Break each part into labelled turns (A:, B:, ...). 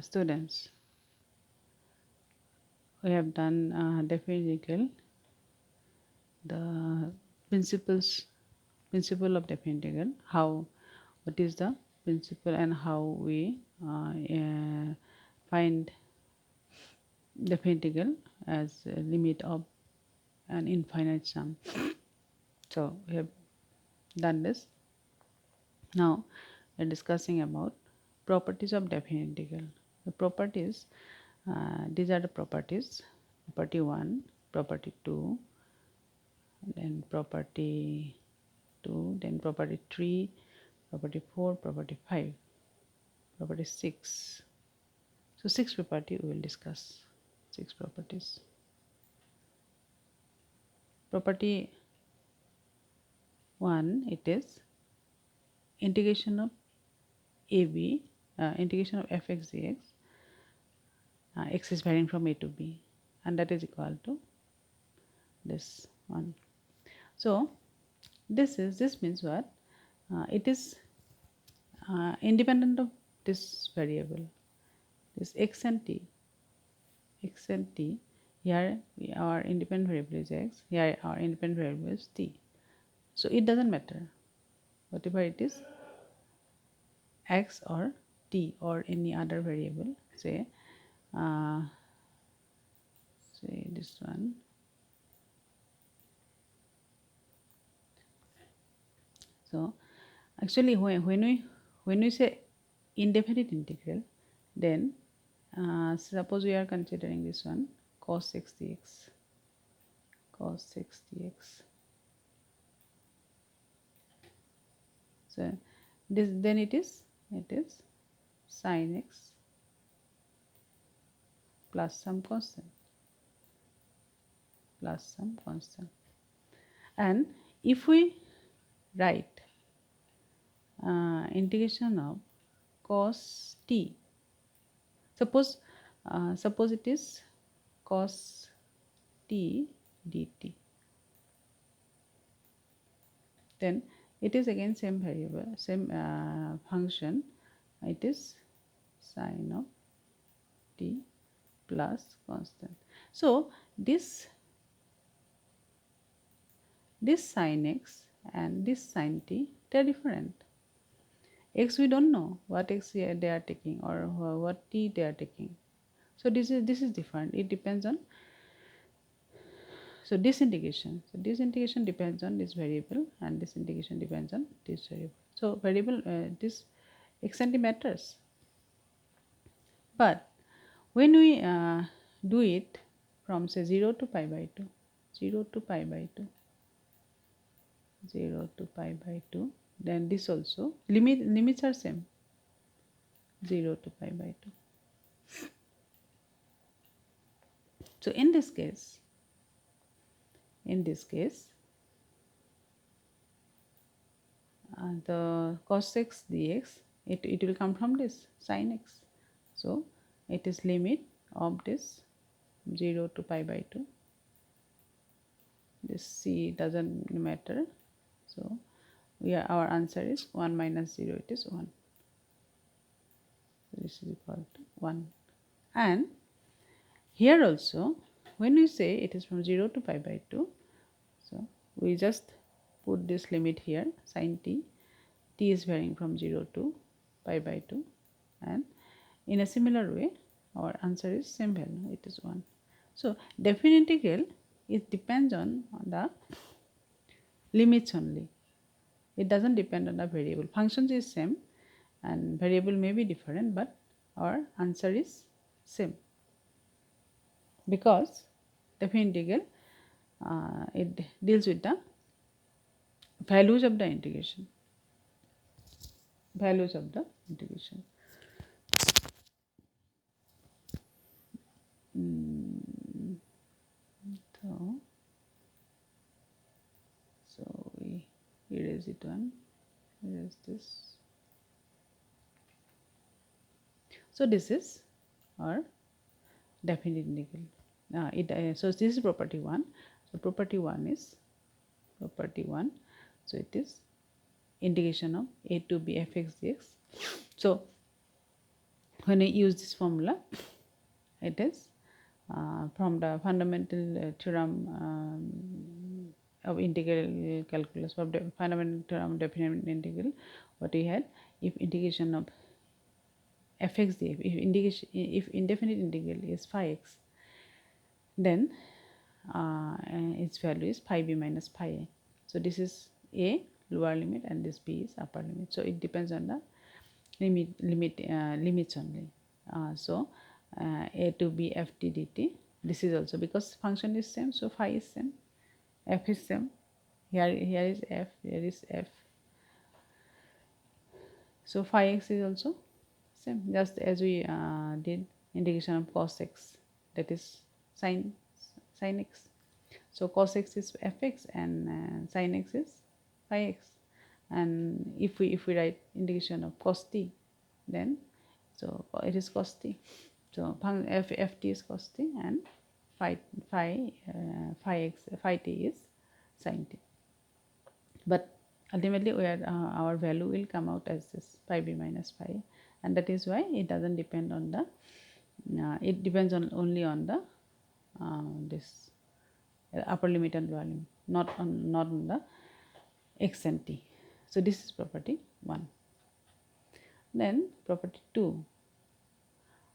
A: Students, we have done definite the principles principle of definite integral, how what is the principle and how we find definite integral as a limit of an infinite sum. So we have done this. Now we are discussing about properties of definite integral. The properties, these are the properties: property 1, property 2, then property 2, then property 3, property 4, property 5, property 6. So 6 property we will discuss. 6 properties. Property 1, it is integration of AB, integration of fx dx, x is varying from a to b, and that is equal to this one. So this means what? It is independent of this variable, this x and t. Here our independent variable is x, here our independent variable is t. So it doesn't matter whatever it is, x or t or any other variable, say this one. So actually when we say indefinite integral, then suppose we are considering this one, cos 6 dx, cos 6 dx. So this, then it is sin x plus some constant, and if we write integration of cos t, suppose it is cos t dt, then it is again same variable, same function, it is sin of t plus constant. So this sin x and this sin t, they are different. X we don't know what x they are taking or what t they are taking. So this is different. It depends on, so this integration depends on this variable, and this integration depends on this variable. So variable this x and t matters. But when we do it from say 0 to pi by 2, 0 to pi by 2, 0 to pi by 2, then this also limits are same, 0 to pi by 2. So in this case the cos x dx, it will come from this sin x. So it is limit of this 0 to pi by 2. This c doesn't matter. So our answer is 1 minus 0, it is 1. So this is equal to 1. And here also when we say it is from 0 to pi by 2, so we just put this limit here, sin t is varying from 0 to pi by 2, and in a similar way our answer is same value, it is 1. So definite integral, it depends on the limits only. It doesn't depend on the variable. Functions is same and variable may be different, but our answer is same, because definite integral it deals with the values of the integration. So we erase it one, erase this. So this is our definite integral. So this is property 1. So property 1 is so it is integration of a to b fx dx. So when I use this formula, it is from the fundamental theorem of integral calculus, of the fundamental theorem of definite integral, what we had, if integration of fx df, if indefinite integral is phi x, then its value is phi b minus phi a. So this is a lower limit and this b is upper limit. So it depends on the limits only. So a to b f t dt. This is also because function is same, so phi is same, f is same. Here is f, here is f. So phi x is also same, just as we did integration of cos x, that is sin x. So cos x is fx and sin x is phi x. And if we write integration of cos t, then so it is cos t. So f t is cos t and phi t is sin t. But ultimately our value will come out as this phi b minus phi a, and that is why it doesn't depend on the it depends on only on the this upper limit and lower limit, not on the x and t. So this is property 1. Then property 2.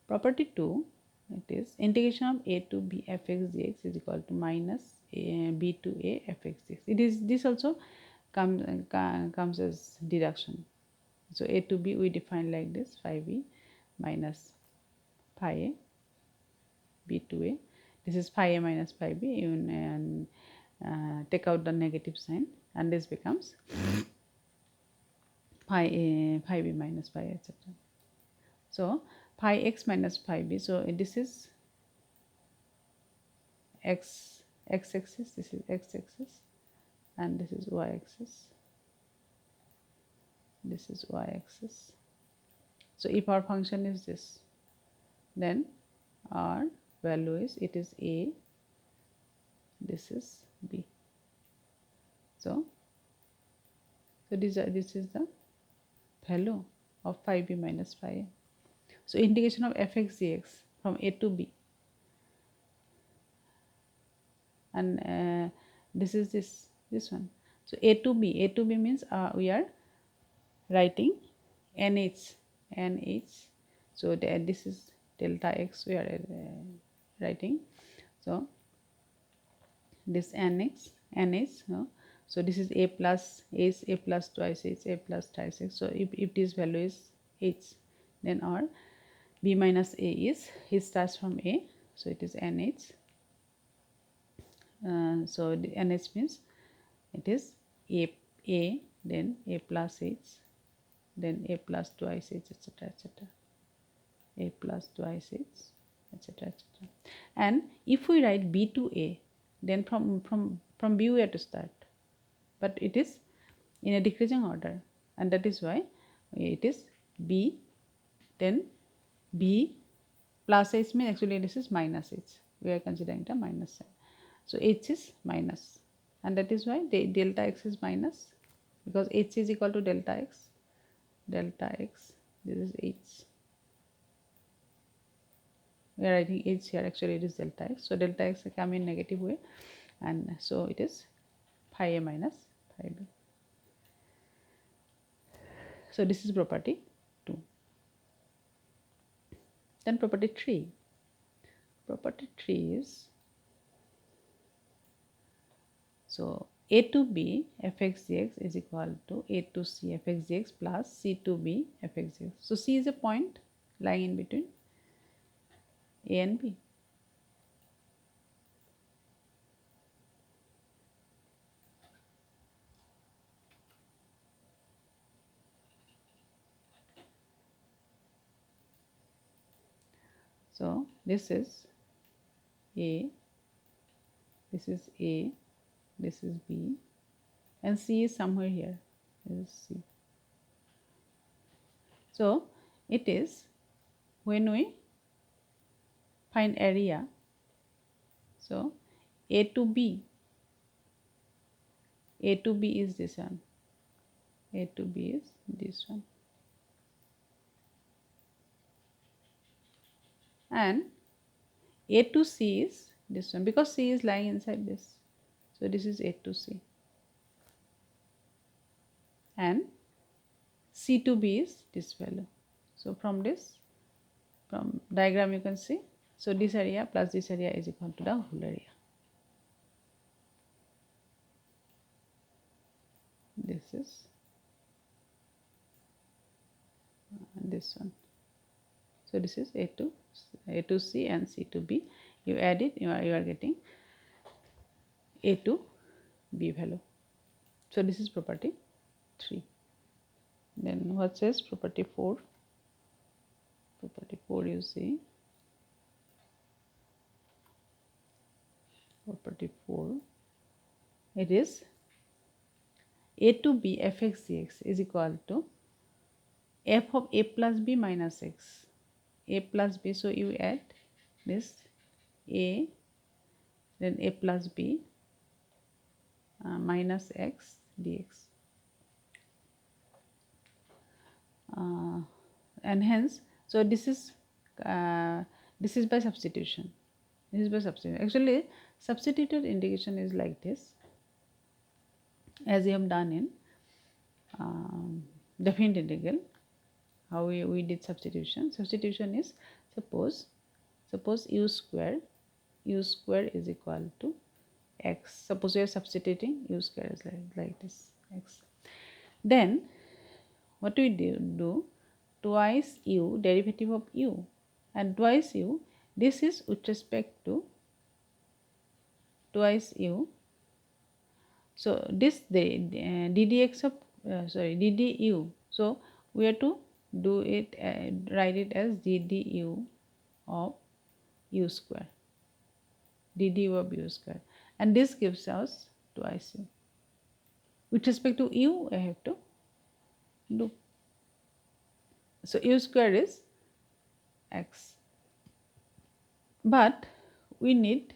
A: Property 2, it is integration of a to b fx dx is equal to minus b to a fx dx. It is this also comes as deduction. So a to b we define like this, phi b minus phi a, b to a. This is phi a minus phi b, and take out the negative sign, and this becomes phi b minus phi a, etc. So phi x minus phi b. So this is x axis, this is x axis, and this is y axis. This is y axis. So if our function is this, then our value is, it is a, this is b. So this is the value of phi b minus phi a. So integration of fx dx from a to b, and this is this one. So a to b means we are writing nh. So this is delta x we are writing. So this nh, no? So this is a plus twice h, a plus twice x. So if this value is h, then our b minus a is, it starts from a, so it is nh. So the nh means it is a, then a plus h, then a plus twice h, etc., etc., a plus twice h, etc., etc. And if we write b to a, then from b we have to start, but it is in a decreasing order, and that is why it is b, then b plus h means actually this is minus h, we are considering the minus sign. So h is minus, and that is why the delta x is minus, because h is equal to delta x, this is h. We are writing h here, actually it is delta x. So delta x come in negative way, and so it is phi a minus phi b. So this is property 2. Then property 3. Property 3 is, so a to b fx dx is equal to a to c fx dx plus c to b fx dx. So c is a point lying in between a and b. So this is a, this is a, this is b, and c is somewhere here. This is c. So it is, when we find area, so a to b is this one, a to b is this one. and A to C is this one, because C is lying inside this. So this is A to C, and C to B is this value. So from diagram you can see, so this area plus this area is equal to the whole area. This is this one. So this is A to C and C to B. You add it, you are getting A to B value. So this is property 3. Then what says property 4? Property 4, you see, property 4, it is A to B fx dx is equal to f of a plus b minus x. A plus b, so you add this a, then a plus b minus x dx. And hence, so this is by substitution. This is by substitution. Actually, substituted integration is like this, as we have done in definite integral. How we did substitution. Substitution is, suppose u square is equal to x. Suppose we are substituting u square is like this, x. Then what we do, twice u, derivative of u, and twice u, this is with respect to twice u. So this ddx of ddu, so we have to do it, write it as ddu of u square, ddu of u square, and this gives us twice u. With respect to u, I have to do. So u square is x, but we need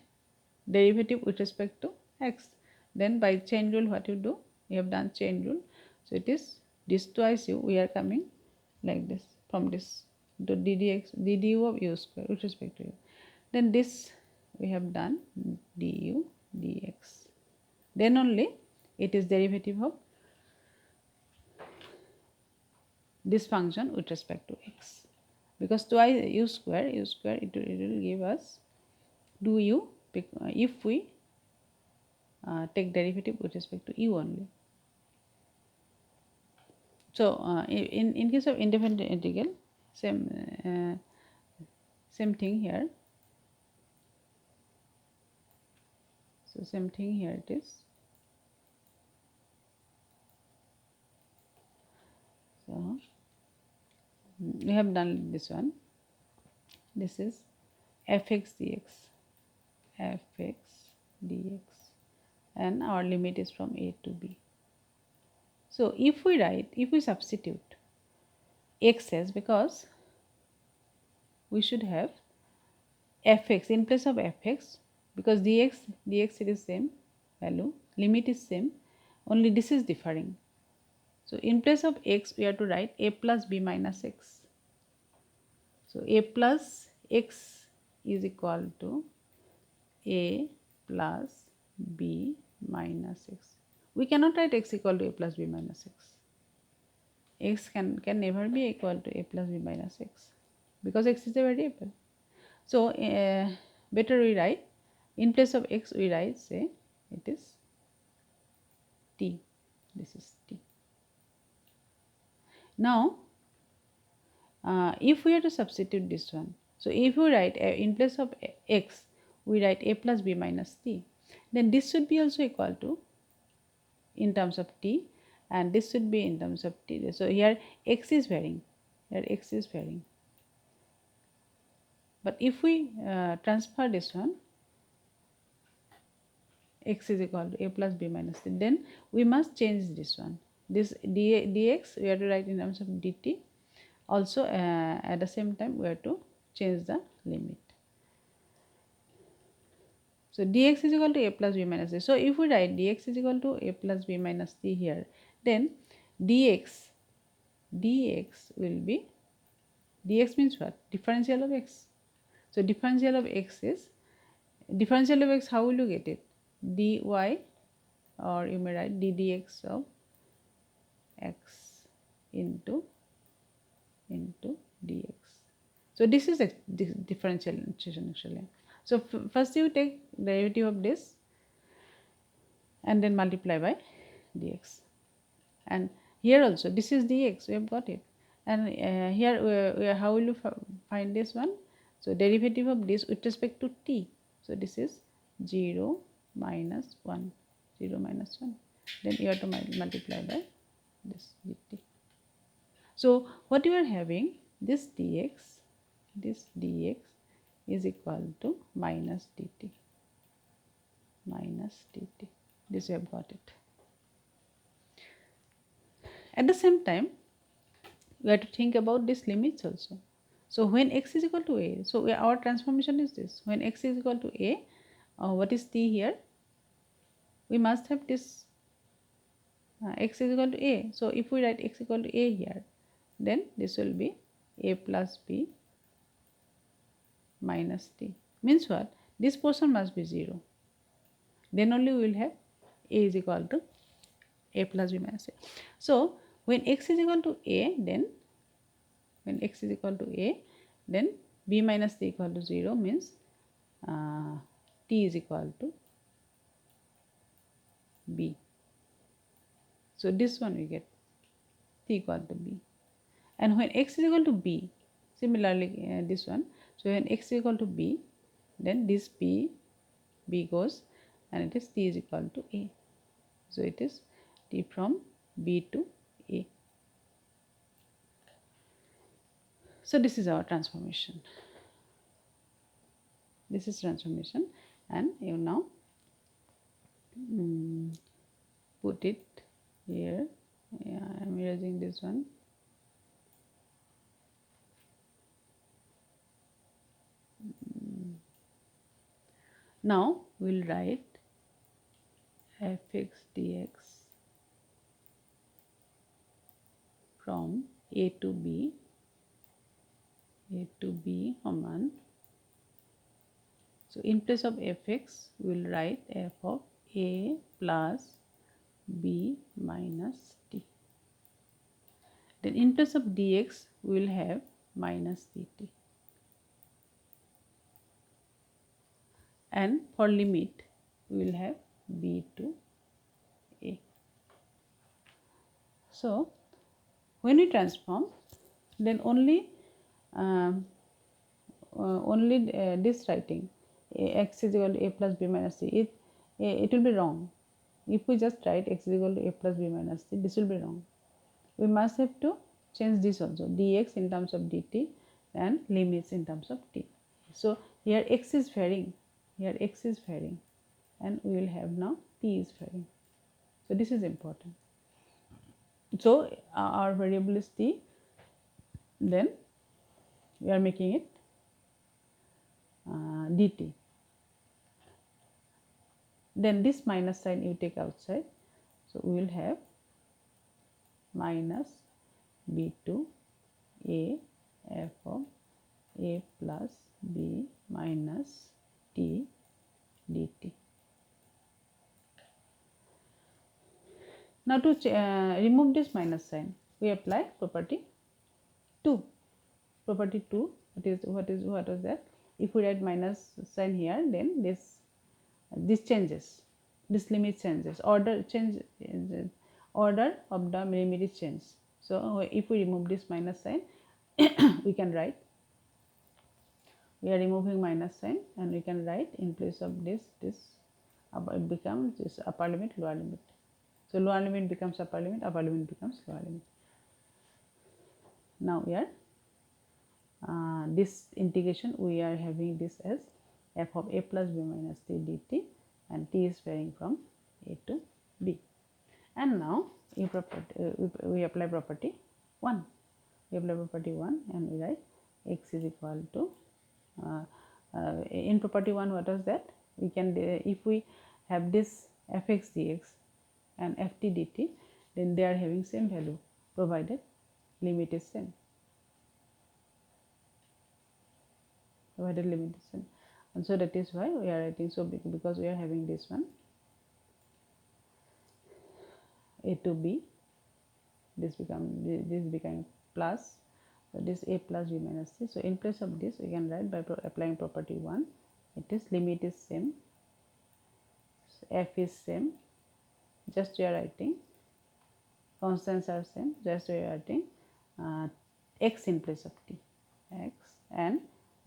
A: derivative with respect to x. Then by chain rule, what you do, we have done chain rule. So it is this twice u, we are coming like this, from this to ddu of u square with respect to u. Then this we have done du dx. Then only it is derivative of this function with respect to x, because twice u square it will give us do u if we take derivative with respect to u only. So in case of indefinite integral, same thing here. So same thing here it is. So we have done this one. This is fx dx, and our limit is from a to b. So if we substitute x as, because we should have fx in place of fx, because dx it is same value, limit is same, only this is differing. So in place of x, we have to write a plus b minus x. So a plus x is equal to a plus b minus x. We cannot write x equal to a plus b minus x. X can never be equal to a plus b minus x, because x is a variable. So better we write, in place of x we write, say it is t. This is t. Now if we are to substitute this one, so if we write in place of x we write a plus b minus t, then this should be also equal to in terms of t, and this should be in terms of t. So here x is varying, but if we transfer this one, x is equal to a plus b minus t, then we must change this one, this dx we have to write in terms of dt. Also at the same time we have to change the limit. So dx is equal to a plus b minus t. So if we write dx is equal to a plus b minus t here, then dx will be, dx means what? Differential of x. So differential of x is, differential of x, how will you get it? dy, or you may write d dx of x into dx. So this is a differentiation actually. So first you take derivative of this and then multiply by dx, and here also this is dx, we have got it, and here how will you find this one? So derivative of this with respect to t, so this is 0 minus 1, 0 minus 1, then you have to multiply by this dt. So what you are having, this dx is equal to minus dt, this we have got it. At the same time, we have to think about these limits also. So when x is equal to a, so our transformation is this, when x is equal to a, what is t here? We must have this x is equal to a. So if we write x equal to a here, then this will be a plus b minus t. Means what? This portion must be 0. Then only we will have a is equal to a plus b minus a. So when x is equal to a, then when x is equal to a, then b minus t equal to 0, means t is equal to b. So this one we get t equal to b. And when x is equal to b, similarly this one, so when x is equal to b, then this b goes, and it is t is equal to a. So it is t from b to a. So this is our transformation. This is transformation, and you now put it here. Yeah, I am erasing this one. Now we will write fx dx from a to b common. So in place of fx, we will write f of a plus b minus t. Then in place of dx, we will have minus dt. And for limit, we will have b to a. So when we transform, then only this writing x is equal to a plus b minus c, it will be wrong. If we just write x is equal to a plus b minus c, this will be wrong. We must have to change this also, dx in terms of dt and limits in terms of t. So here x is varying, and we will have now t is varying. So this is important. So our variable is t, then we are making it dt. Then this minus sign you take outside, so we will have minus b to a f of a plus b minus t dt. Now to remove this minus sign, we apply property 2. Property 2, what was that? If we write minus sign here, then this changes, this limit changes, order of the limit is changed. So if we remove this minus sign, we can write, we are removing minus sign, and we can write in place of this it becomes this upper limit, lower limit. So lower limit becomes upper limit becomes lower limit. Now here this integration, we are having this as f of a plus b minus t dt, and t is varying from a to b. And now we apply property 1. We apply property 1, and we write x is equal to in property 1, what was that? We can if we have this fx dx and ft dt, then they are having same value provided limit is same. divided limitation. And so that is why we are writing, so because we are having this one a to b, this become plus, so this a plus b minus c. So in place of this we can write by applying property 1, it is limit is same, f is same, just we are writing constants are same, just we are writing x in place of t, x, and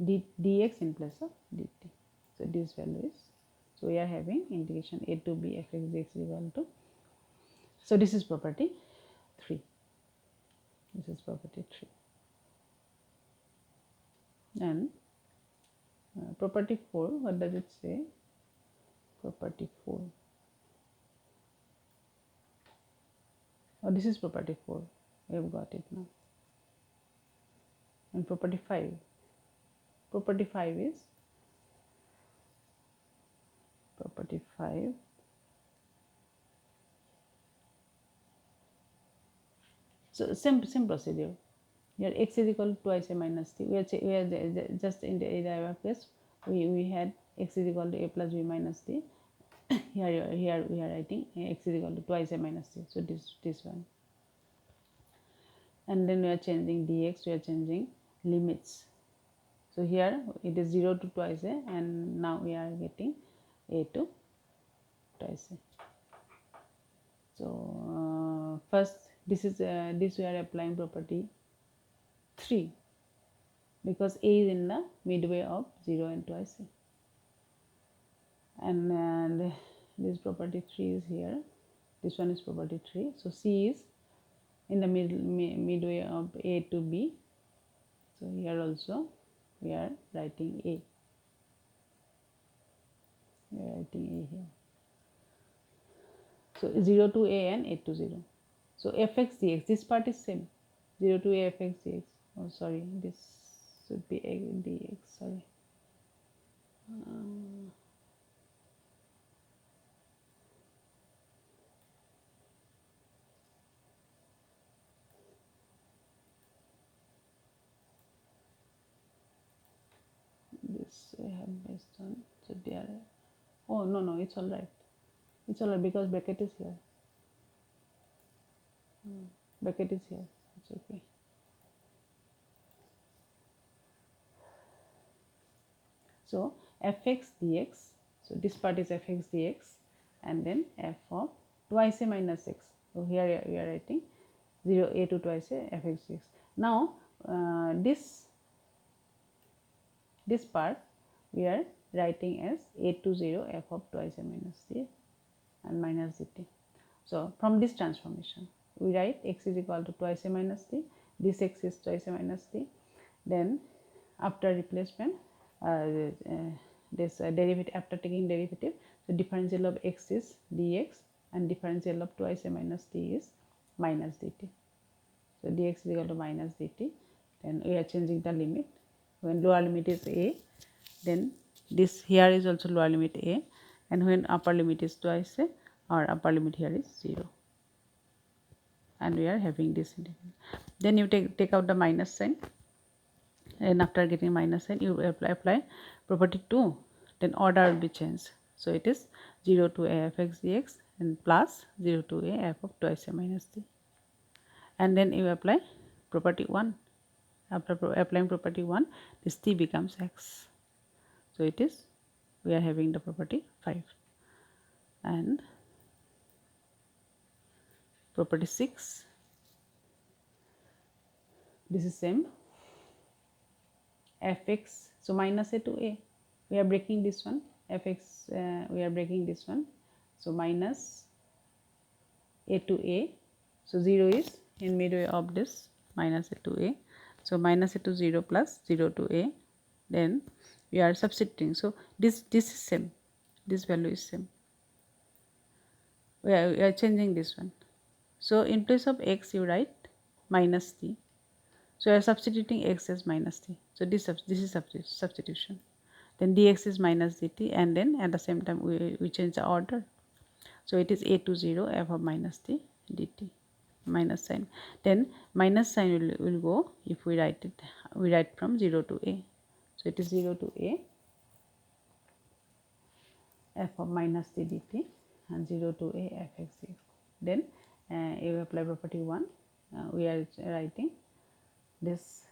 A: dx in place of dt. So this value is, so we are having integration a to b f x dx is equal to, so this is property 3, this is property 3. And property 4, what does it say? Property 4, oh, this is property 4, we have got it now. And property 5, property 5 is, property 5, so same procedure. Here x is equal to twice a minus t. We are just in the above case we had x is equal to a plus b minus t. here we are writing x is equal to twice a minus t. So this one, and then we are changing dx, we are changing limits. So here it is 0 to twice a, and now we are getting a to twice a. So first this is this we are applying property 3, because a is in the midway of 0 and twice a, and this property 3 is here, this one is property 3. So c is in the midway of a to b, so here also we are writing a, we are writing a here. So 0 to a and a to 0. So fx dx, this part is same, 0 to a fx dx, oh sorry, this should be a dx, sorry. This I have based on, so there, oh no, it's all right, it's all right, because bracket is here, bracket is here, it's okay. So fx dx, so this part is fx dx, and then f of twice a minus x. So here we are writing 0 a to twice a fx dx. Now this part we are writing as a to 0 f of twice a minus c and minus dt. So from this transformation we write x is equal to twice a minus t, this x is twice a minus t, then after replacement this derivative, after taking derivative, so differential of x is dx and differential of twice a minus t is minus dt. So dx is equal to minus dt, then we are changing the limit. When lower limit is a, then this here is also lower limit a, and when upper limit is twice a, our upper limit here is 0, and we are having this integral. Then you take out the minus sign, and after getting minus sign you apply property 2, then order will be changed. So it is 0 to a fx dx and plus 0 to a f of twice a minus t, and then you apply property 1. After applying property 1, this t becomes x. So it is, we are having the property 5, and property 6, this is same, fx, so minus a to a, we are breaking this one, fx we are breaking this one, so minus a to a, so 0 is in midway of this minus a to a, so minus a to 0 plus 0 to a, then we are substituting. So this is same, this value is same, we are changing this one. So in place of x you write minus t, so we are substituting x as minus t, so this is substitution. Then dx is minus dt, and then at the same time we change the order, so it is a to 0 f of minus t dt, minus sign, then minus sign will go if we write from 0 to a, so So it is 0 to a f of minus t dt and 0 to a fx dx. Then you apply property 1. We are writing this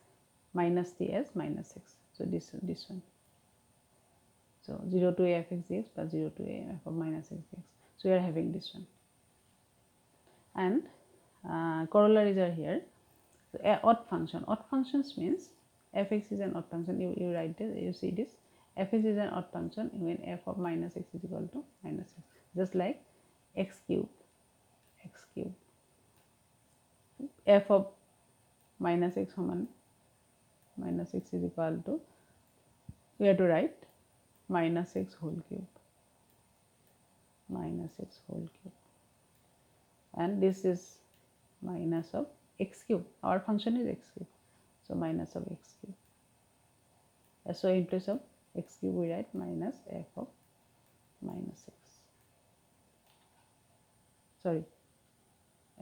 A: minus t as minus x. So this one. So 0 to a fx dx plus 0 to a f of minus x dx. So we are having this one. And corollaries are here. So odd function. Odd functions means fx is an odd function. You write this. You see this. Fx is an odd function when f of minus x is equal to minus x. Just like x cube. F of minus x minus x is equal to, we have to write minus x whole cube. And this is minus of x cube. Our function is x cube. So minus of x cube. So in place of x cube we write minus f of minus x. Sorry.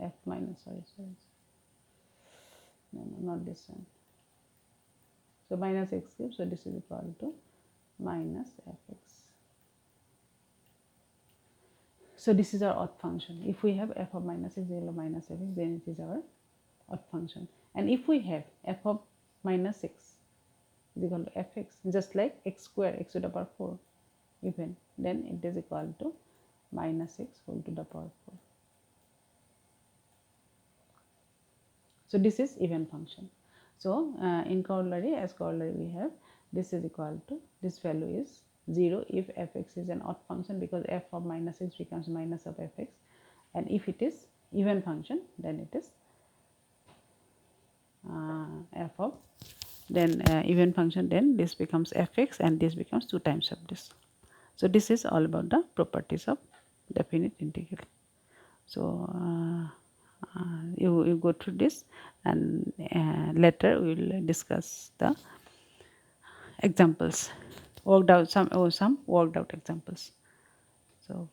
A: F minus, sorry. No, not this one. So minus x cube. So this is equal to minus fx. So this is our odd function. If we have f of minus x equal to minus fx, then it is our odd function. And if we have f of minus x is equal to fx, just like x square, x to the power 4 even, then it is equal to minus x whole to the power 4. So this is even function. So in corollary, as corollary we have this is equal to, this value is 0 if fx is an odd function, because f of minus x becomes minus of fx, and if it is even function, then it is f of, then even function, then this becomes fx and this becomes 2 times of this. So this is all about the properties of definite integral. So you go through this, and later we will discuss the examples, worked out some worked out examples. So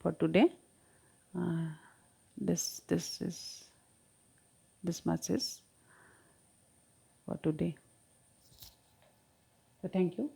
A: for today, this much is for today. So thank you.